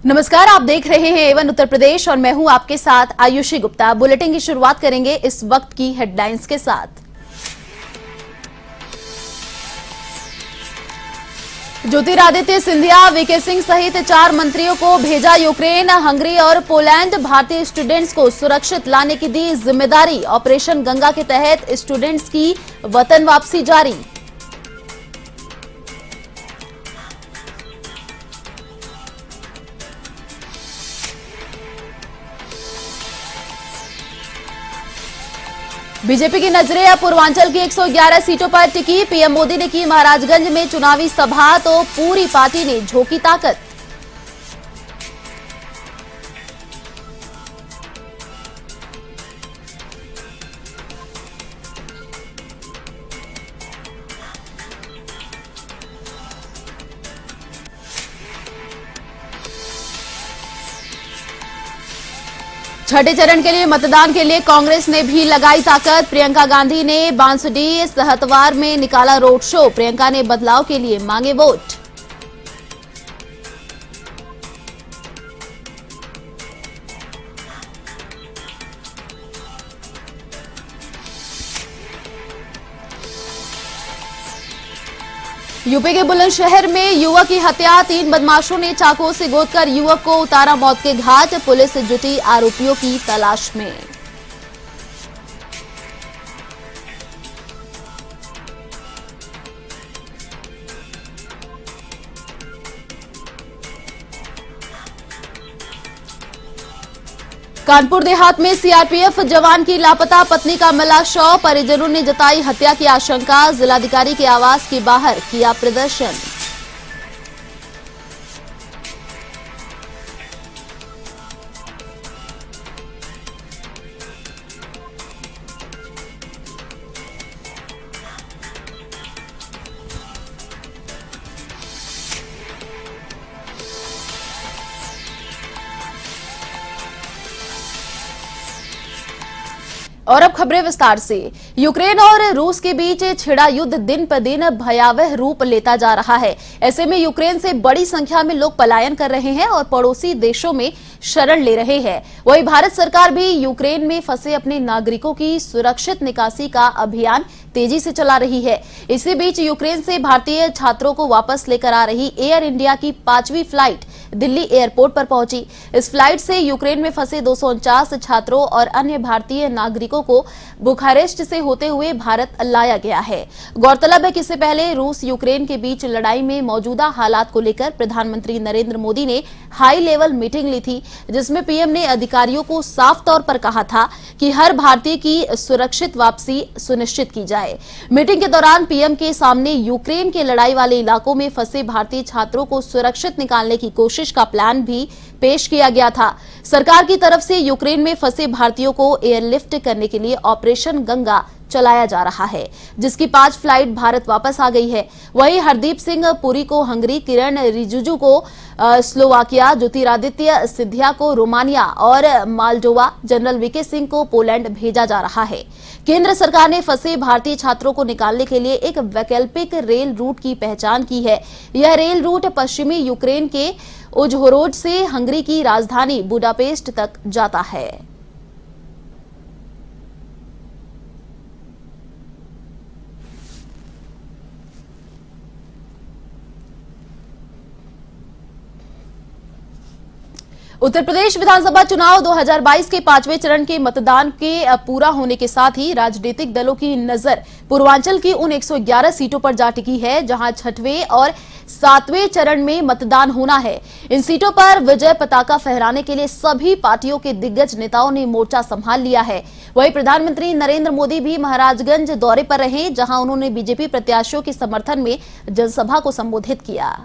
नमस्कार, आप देख रहे हैं एवन उत्तर प्रदेश और मैं हूं आपके साथ आयुषी गुप्ता। बुलेटिन की शुरुआत करेंगे इस वक्त की हेडलाइंस के साथ। ज्योतिरादित्य सिंधिया, वीके सिंह सहित 4 मंत्रियों को भेजा यूक्रेन, हंगरी और पोलैंड। भारतीय स्टूडेंट्स को सुरक्षित लाने की दी जिम्मेदारी। ऑपरेशन गंगा के तहत स्टूडेंट्स की वतन वापसी जारी। बीजेपी की नजरें अब पूर्वांचल की 111 सीटों पर टिकी। पीएम मोदी ने की महाराजगंज में चुनावी सभा तो पूरी पार्टी ने झोंकी ताकत। छठे चरण के लिए मतदान के लिए कांग्रेस ने भी लगाई ताकत। प्रियंका गांधी ने बांसुडी सहतवार में निकाला रोड शो। प्रियंका ने बदलाव के लिए मांगे वोट। यूपी के बुलंदशहर में युवक की हत्या। 3 बदमाशों ने चाकू से गोदकर युवक को उतारा मौत के घाट। पुलिस जुटी आरोपियों की तलाश में। कानपुर देहात में सीआरपीएफ जवान की लापता पत्नी का मिला शव। परिजनों ने जताई हत्या की आशंका। जिलाधिकारी के आवास के बाहर किया प्रदर्शन। और अब खबरें विस्तार से। यूक्रेन और रूस के बीच छिड़ा युद्ध दिन पर दिन भयावह रूप लेता जा रहा है। ऐसे में यूक्रेन से बड़ी संख्या में लोग पलायन कर रहे हैं और पड़ोसी देशों में शरण ले रहे हैं। वहीं भारत सरकार भी यूक्रेन में फंसे अपने नागरिकों की सुरक्षित निकासी का अभियान तेजी से चला रही है। इसी बीच यूक्रेन से भारतीय छात्रों को वापस लेकर आ रही एयर इंडिया की 5वीं फ्लाइट दिल्ली एयरपोर्ट पर पहुंची। इस फ्लाइट से यूक्रेन में फंसे 249 छात्रों और अन्य भारतीय नागरिकों को बुखारेस्ट से होते हुए भारत लाया गया है। गौरतलब है कि इससे पहले रूस यूक्रेन के बीच लड़ाई में मौजूदा हालात को लेकर प्रधानमंत्री नरेंद्र मोदी ने हाई लेवल मीटिंग ली थी, जिसमें पीएम ने अधिकारियों को साफ तौर पर कहा था कि हर भारतीय की सुरक्षित वापसी सुनिश्चित की जाए। मीटिंग के दौरान पीएम के सामने यूक्रेन के लड़ाई वाले इलाकों में फंसे भारतीय छात्रों को सुरक्षित निकालने की कोशिश का प्लान भी पेश किया गया था। सरकार की तरफ से यूक्रेन में फंसे भारतीयों को एयरलिफ्ट करने के लिए ऑपरेशन गंगा चलाया जा रहा है, जिसकी 5 फ्लाइट भारत वापस आ गई है। वहीं हरदीप सिंह पुरी को हंगरी, किरण रिजिजू को स्लोवाकिया, ज्योतिरादित्य सिंधिया को रोमानिया और मालडोवा, जनरल वीके सिंह को पोलैंड भेजा जा रहा है। केंद्र सरकार ने फंसे भारतीय छात्रों को निकालने के लिए एक वैकल्पिक रेल रूट की पहचान की है। यह रेल रूट पश्चिमी यूक्रेन के उजहोरोड से हंगरी की राजधानी बुडापेस्ट तक जाता है। उत्तर प्रदेश विधानसभा चुनाव 2022 के 5वें चरण के मतदान के पूरा होने के साथ ही राजनीतिक दलों की नजर पूर्वांचल की उन 111 सीटों पर जा टिकी है, जहां 6वें और 7वें चरण में मतदान होना है। इन सीटों पर विजय पताका फहराने के लिए सभी पार्टियों के दिग्गज नेताओं ने मोर्चा संभाल लिया है। वहीं प्रधानमंत्री नरेंद्र मोदी भी महाराजगंज दौरे पर रहे, जहां उन्होंने बीजेपी प्रत्याशियों के समर्थन में जनसभा को संबोधित किया।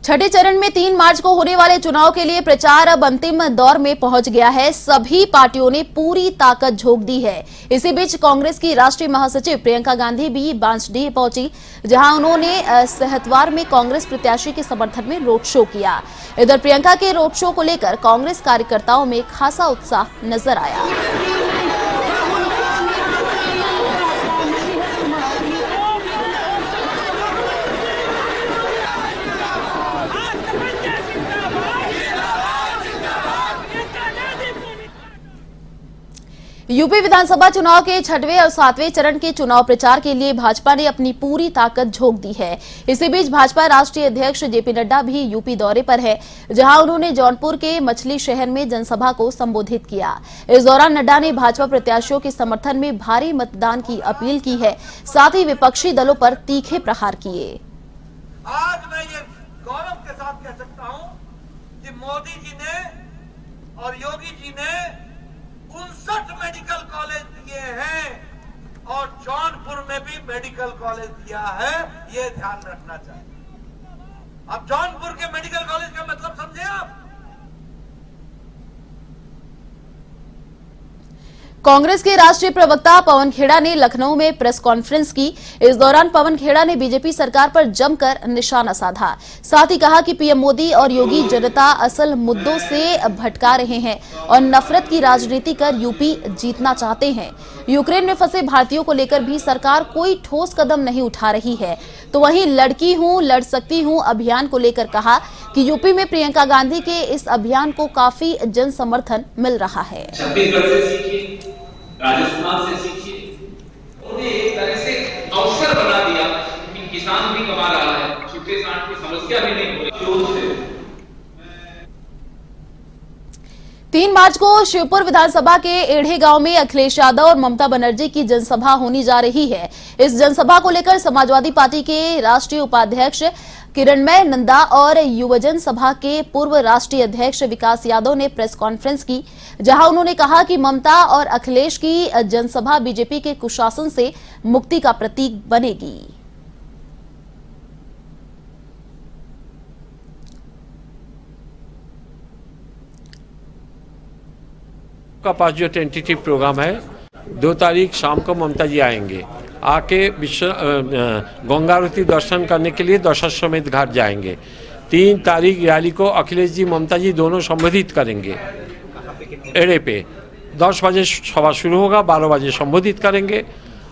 छठे चरण में 3 मार्च को होने वाले चुनाव के लिए प्रचार अब अंतिम दौर में पहुंच गया है। सभी पार्टियों ने पूरी ताकत झोंक दी है। इसी बीच कांग्रेस की राष्ट्रीय महासचिव प्रियंका गांधी भी बांसडीह पहुंची, जहां उन्होंने सहतवार में कांग्रेस प्रत्याशी के समर्थन में रोड शो किया। इधर प्रियंका के रोड शो को लेकर कांग्रेस कार्यकर्ताओं में खासा उत्साह नजर आया। यूपी विधानसभा चुनाव के 6वें और 7वें चरण के चुनाव प्रचार के लिए भाजपा ने अपनी पूरी ताकत झोंक दी है। इसी बीच भाजपा राष्ट्रीय अध्यक्ष जेपी नड्डा भी यूपी दौरे पर है, जहां उन्होंने जौनपुर के मछली शहर में जनसभा को संबोधित किया। इस दौरान नड्डा ने भाजपा प्रत्याशियों के समर्थन में भारी मतदान की अपील की है, साथ ही विपक्षी दलों पर तीखे प्रहार किए। आज मैं ये गौरव के साथ कह सकता हूं कि मोदी जी ने और योगी जी ने 59 मेडिकल कॉलेज दिए हैं और जौनपुर में भी मेडिकल कॉलेज दिया है, ये ध्यान रखना चाहिए। अब जौनपुर के मेडिकल कॉलेज का मतलब समझे आप? कांग्रेस के राष्ट्रीय प्रवक्ता पवन खेड़ा ने लखनऊ में प्रेस कॉन्फ्रेंस की। इस दौरान पवन खेड़ा ने बीजेपी सरकार पर जमकर निशाना साधा। साथ ही कहा कि पीएम मोदी और योगी जनता असल मुद्दों से भटका रहे हैं और नफरत की राजनीति कर यूपी जीतना चाहते हैं। यूक्रेन में फंसे भारतीयों को लेकर भी सरकार कोई ठोस कदम नहीं उठा रही है। तो वहीं लड़की हूं लड़ सकती हूं अभियान को लेकर कहा कि यूपी में प्रियंका गांधी के इस अभियान को काफी जन समर्थन मिल रहा है। राजस्थान से सीखिए, उन्होंने एक तरह से अवसर बना दिया कि किसान भी कमा रहा है, छुट्टे सांड की समस्या भी नहीं हो रही। 3 मार्च को शिवपुर विधानसभा के एढ़े गांव में अखिलेश यादव और ममता बनर्जी की जनसभा होने जा रही है। इस जनसभा को लेकर समाजवादी पार्टी के राष्ट्रीय उपाध्यक्ष किरणमय नंदा और युवजन सभा के पूर्व राष्ट्रीय अध्यक्ष विकास यादव ने प्रेस कॉन्फ्रेंस की, जहां उन्होंने कहा कि ममता और अखिलेश की जनसभा बीजेपी के कुशासन से मुक्ति का प्रतीक बनेगी। का पास जो टेंटेटिव प्रोग्राम है, 2 तारीख शाम को ममता जी आएंगे, आके गंगारती दर्शन करने के लिए दशाश्वमेध घाट जाएंगे। 3 तारीख रैली को अखिलेश जी ममता जी दोनों संबोधित करेंगे एड़े पे। 10 बजे सभा शुरू होगा, 12 बजे संबोधित करेंगे।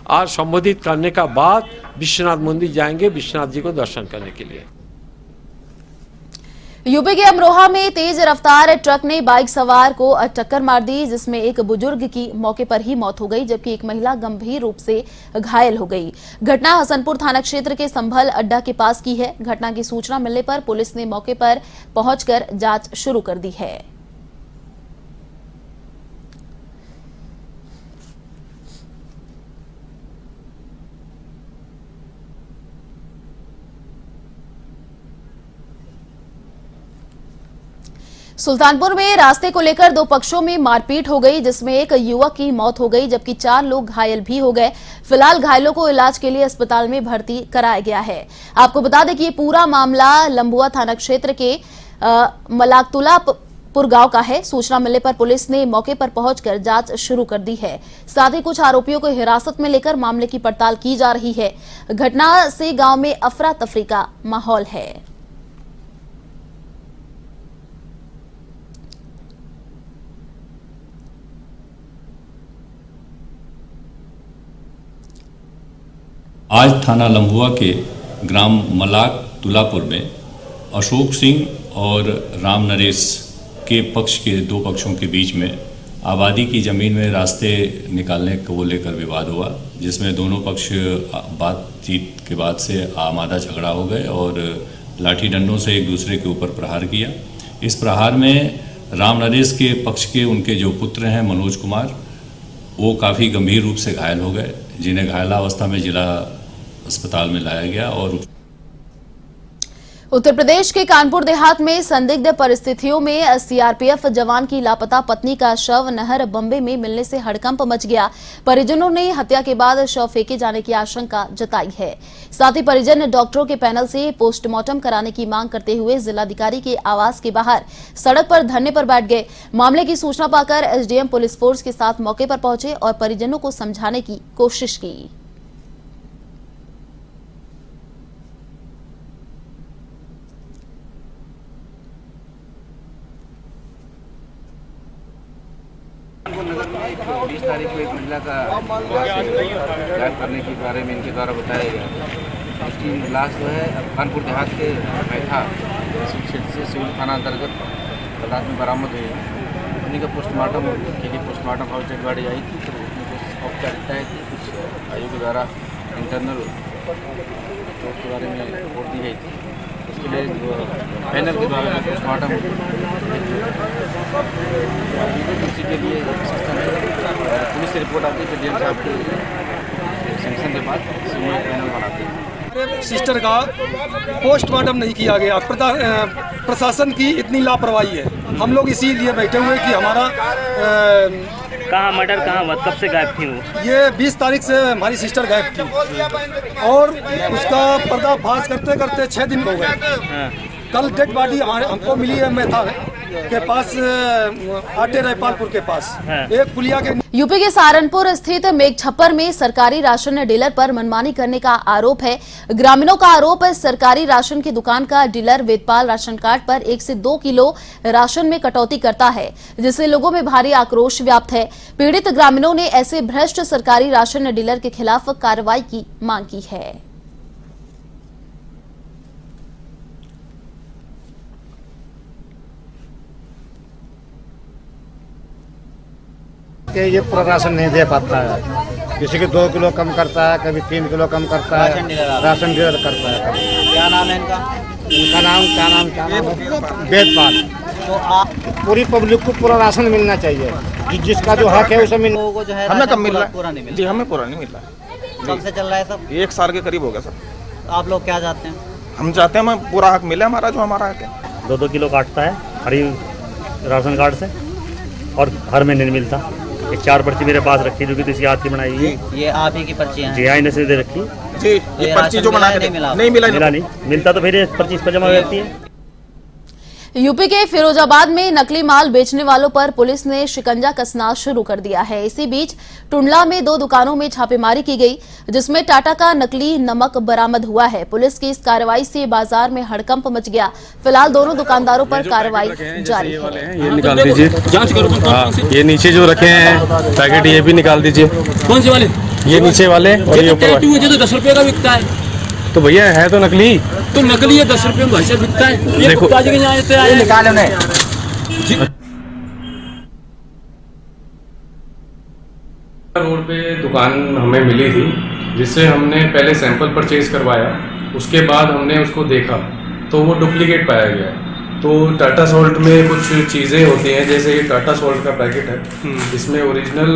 आज संबोधित करने का बाद विश्वनाथ मंदिर जाएंगे विश्वनाथ जी को दर्शन करने के लिए। यूपी के अमरोहा में तेज रफ्तार ट्रक ने बाइक सवार को टक्कर मार दी, जिसमें एक बुजुर्ग की मौके पर ही मौत हो गई, जबकि एक महिला गंभीर रूप से घायल हो गई। घटना हसनपुर थाना क्षेत्र के संभल अड्डा के पास की है। घटना की सूचना मिलने पर पुलिस ने मौके पर पहुंचकर जांच शुरू कर दी है। सुल्तानपुर में रास्ते को लेकर 2 पक्षों में मारपीट हो गई, जिसमें एक युवक की मौत हो गई, जबकि 4 लोग घायल भी हो गए। फिलहाल घायलों को इलाज के लिए अस्पताल में भर्ती कराया गया है। आपको बता दें कि ये पूरा मामला लंबुआ थाना क्षेत्र के मलाकतुलापुर गांव का है। सूचना मिलने पर पुलिस ने मौके पर पहुंचकर जांच शुरू कर दी है। साथ ही कुछ आरोपियों को हिरासत में लेकर मामले की पड़ताल की जा रही है। घटना से गांव में अफरा तफरी का माहौल है। आज थाना लंबुआ के ग्राम मलाक तुलापुर में अशोक सिंह और राम नरेश के पक्ष के 2 पक्षों के बीच में आबादी की ज़मीन में रास्ते निकालने को लेकर विवाद हुआ, जिसमें दोनों पक्ष बातचीत के बाद से आमादा झगड़ा हो गए और लाठी डंडों से एक दूसरे के ऊपर प्रहार किया। इस प्रहार में राम नरेश के पक्ष के उनके जो पुत्र हैं मनोज कुमार, वो काफ़ी गंभीर रूप से घायल हो गए, जिन्हें घायलावस्था में जिला अस्पताल में लाया गया। और उत्तर प्रदेश के कानपुर देहात में संदिग्ध परिस्थितियों में सीआरपीएफ जवान की लापता पत्नी का शव नहर बम्बे में मिलने से हड़कंप मच गया। परिजनों ने हत्या के बाद शव फेंके जाने की आशंका जताई है। साथ ही परिजन डॉक्टरों के पैनल से पोस्टमार्टम कराने की मांग करते हुए जिलाधिकारी के आवास के बाहर सड़क पर धरने पर बैठ गए। मामले की सूचना पाकर एसडीएम पुलिस फोर्स के साथ मौके पर पहुंचे और परिजनों को समझाने की कोशिश की। नगर में 20 तारीख को एक महिला का गायब करने के बारे में इनके द्वारा बताया गया। उसकी लाश जो है कानपुर देहात के मैथा क्षेत्र से सिविल थाना अंतर्गत लाश में बरामद हुई है। उन्हीं का पोस्टमार्टम के लिए पोस्टमार्टम हाउस डेड गाड़ी आई थी, तो उसमें कुछ औपचारिकताएँ थी, कुछ आयोग के द्वारा इंटरनल रिपोर्ट के बारे में रिपोर्ट दी गई थी। उसके लिए पैनल के द्वारा पोस्टमार्टम उसी के लिए सिस्टम है। पुलिस से रिपोर्ट आती है तो डीएम साहब के सैंक्शन के बाद सीएम पैनल बनाते हैं। सिस्टर का पोस्टमार्टम नहीं किया गया। प्रशासन की इतनी लापरवाही है। हम लोग इसीलिए बैठे हुए कि हमारा कहाँ मर्डर कहाँ हुआ, कब से गायब थी वो? ये 20 तारीख से हमारी सिस्टर गायब थी और उसका पर्दाफाश करते करते 6 दिन हो गए। कल डेड बॉडी हमको मिली है मैथा के पास, आटे रायपालपुर के पास एक पुलिया के। यूपी के सहारनपुर स्थित मेघछप्पर में सरकारी राशन डीलर पर मनमानी करने का आरोप है। ग्रामीणों का आरोप है सरकारी राशन की दुकान का डीलर वेदपाल राशन कार्ड पर 1 से 2 किलो राशन में कटौती करता है, जिससे लोगों में भारी आक्रोश व्याप्त है। पीड़ित ग्रामीणों ने ऐसे भ्रष्ट सरकारी राशन डीलर के खिलाफ कार्रवाई की मांग की है। कि ये पूरा राशन नहीं दे पाता है, किसी के 2 किलो कम करता है, कभी 3 किलो कम करता है, राशन डीलर करता है। क्या नाम है इनका? इनका नाम क्या नाम वेदपाल। तो आप पूरी पब्लिक को पूरा राशन मिलना चाहिए, जिसका जो हक है उसे मिल। लोगों को जो है हमें कब मिल रहा है? पूरा नहीं मिल जी हमें पूरा नहीं मिल रहा। कब से चल रहा है सब? 1 साल के करीब हो गया सर। तो आप लोग क्या चाहते हैं? हम चाहते हैं हमें पूरा हक मिले, हमारा जो हमारा हक है। 2-2 किलो काटता है हरी राशन कार्ड से और हर महीने नहीं मिलता। एक 4 पर्ची मेरे पास रखी जो कि किसी हाथ की बनाई है। ये आप ही की पर्चियाँ हैं? जी हाँ, इन्हें से दे रखी। जी ये पर्ची जो बना के नहीं मिलता तो फिर 25 पर जमा हो जाती है। यूपी के फिरोजाबाद में नकली माल बेचने वालों पर पुलिस ने शिकंजा कसना शुरू कर दिया है। इसी बीच टुंडला में 2 दुकानों में छापेमारी की गई, जिसमें टाटा का नकली नमक बरामद हुआ है। पुलिस की इस कार्रवाई से बाजार में हड़कंप मच गया। फिलहाल दोनों दुकानदारों पर कार्रवाई जारी है। ये निकाल दीजिए, जांच करो। हाँ, ये नीचे जो रखे हैं पैकेट ये भी निकाल दीजिए। कौन से वाले? ये नीचे वाले और ये ऊपर वाले। मुझे तो 10 रुपए का बिकता है। तो भैया है तो नकली। तो नकली है, 10 रुपए में भाई से बिकता है। ये देखो ताजे के यहाँ से आए निकाल उन्हें। रोड पे दुकान हमें मिली थी, जिससे हमने पहले सैंपल परचेज करवाया। उसके बाद हमने उसको देखा तो वो डुप्लीकेट पाया गया। तो टाटा सॉल्ट में कुछ चीज़ें होती हैं, जैसे ये टाटा सॉल्ट का पैकेट है, इसमें ओरिजिनल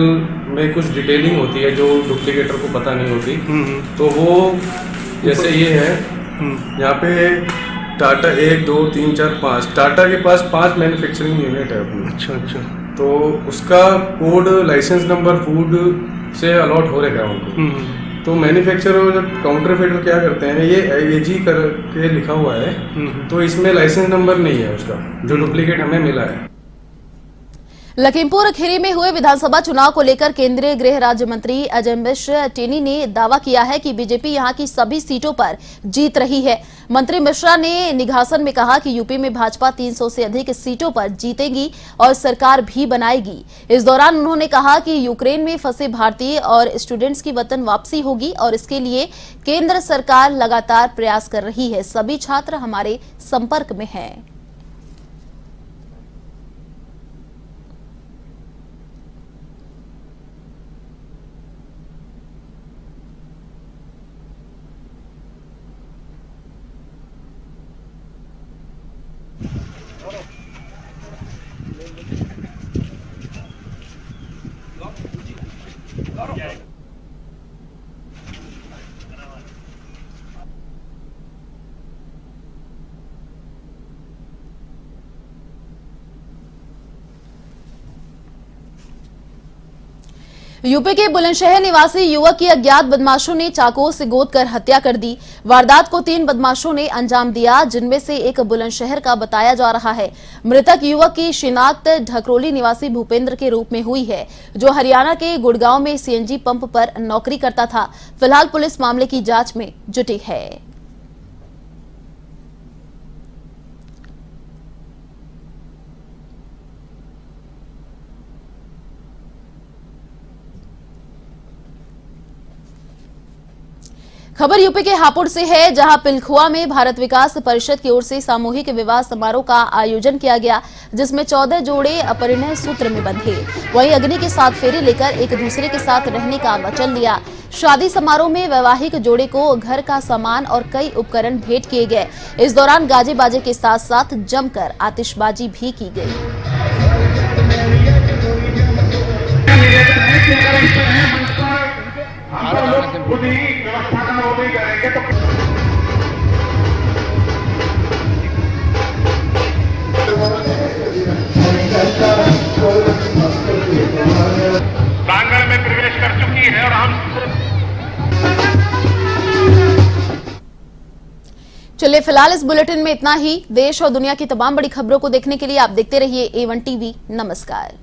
में कुछ डिटेलिंग होती है जो डुप्लीकेटर को पता नहीं होती। तो वो जैसे ये है, यहाँ पे टाटा 1 2 3 4 5 टाटा के पास 5 मैन्युफैक्चरिंग यूनिट है अपनी। अच्छा। तो उसका कोड लाइसेंस नंबर फूड से अलॉट हो रहेगा उनको। तो मैन्युफैक्चरर जब काउंटरफिटर क्या करते हैं, ये AG करके लिखा हुआ है, तो इसमें लाइसेंस नंबर नहीं है उसका, जो डुप्लीकेट हमें मिला है। लखीमपुर खीरी में हुए विधानसभा चुनाव को लेकर केंद्रीय गृह राज्य मंत्री अजय मिश्र टेनी ने दावा किया है कि बीजेपी यहां की सभी सीटों पर जीत रही है। मंत्री मिश्रा ने निघासन में कहा कि यूपी में भाजपा 300 से अधिक सीटों पर जीतेगी और सरकार भी बनाएगी। इस दौरान उन्होंने कहा कि यूक्रेन में फंसे भारतीय और स्टूडेंट्स की वतन वापसी होगी और इसके लिए केंद्र सरकार लगातार प्रयास कर रही है। सभी छात्र हमारे संपर्क में हैं। यूपी के बुलंदशहर निवासी युवक की अज्ञात बदमाशों ने चाकू से गोद कर हत्या कर दी। वारदात को 3 बदमाशों ने अंजाम दिया, जिनमें से एक बुलंदशहर का बताया जा रहा है। मृतक युवक की शिनाख्त ढकरोली निवासी भूपेंद्र के रूप में हुई है, जो हरियाणा के गुड़गांव में सीएनजी पंप पर नौकरी करता था। फिलहाल पुलिस मामले की जांच में जुटी है। खबर यूपी के हापुड़ से है, जहां पिलखुआ में भारत विकास परिषद की ओर से सामूहिक विवाह समारोह का आयोजन किया गया, जिसमें 14 जोड़े अपरिणय सूत्र में बंधे। वहीं अग्नि के साथ फेरे लेकर एक दूसरे के साथ रहने का वचन लिया। शादी समारोह में वैवाहिक जोड़े को घर का सामान और कई उपकरण भेंट किए गए। इस दौरान गाजे बाजे के साथ साथ जमकर आतिशबाजी भी की गई। प्रांगण में प्रवेश कर चुकी है और हम चलिए फिलहाल इस बुलेटिन में इतना ही। देश और दुनिया की तमाम बड़ी खबरों को देखने के लिए आप देखते रहिए A1 टीवी। नमस्कार।